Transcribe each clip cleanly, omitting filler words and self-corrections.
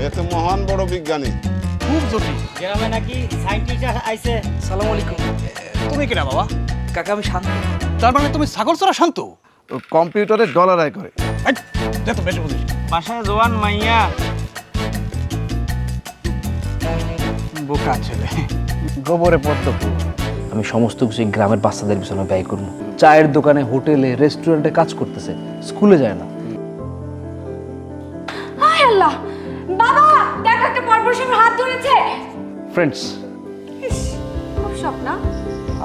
এ তো মহান বড় বিজ্ঞানী। খুব জটিল। গ্রামে নাকি সায়েন্টিস্ট আইছে। সালাম আলাইকুম। তুমি কিনা বাবা? কাকা আমি শান্ত। তার মানে তুমি ছাগল চড়া শান্ত? ও কম্পিউটারে ডলার আয় করে। যত বেশি বুঝিস। বাসায় জোয়ান মাইয়া। বোকা ছেলে। গোবরে পদ্ম ফুল। আমি সমস্ত কিছু এই গ্রামের বাচ্চাদের পিছনে ব্যয় করবো। চায়ের দোকানে, হোটেলে, রেস্টুরেন্টে কাজ করতেছে, স্কুলে যায় না। হায় আল্লাহ, বাবা দেখো একটা পরপর সব হাত ধরেছে। ফ্রেন্ডস, ইস, খুব স্বপ্ন।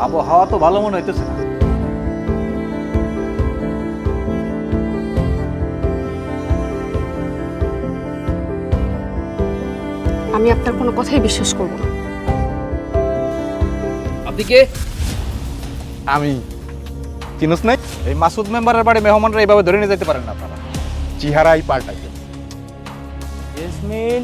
আবহাওয়া তো ভালো মনে হইতেছে না। আমি আপনার কোনো কথাই বিশ্বাস করব না। আপনি কে? আমি চিনোস নাই? এই মাসুদ মেম্বারের বাড়ি মেহমানরা এইভাবে ধরে নিয়ে যেতে পারেন না আপনারা। চেহারাই পাল্টাইছে। জেসমিন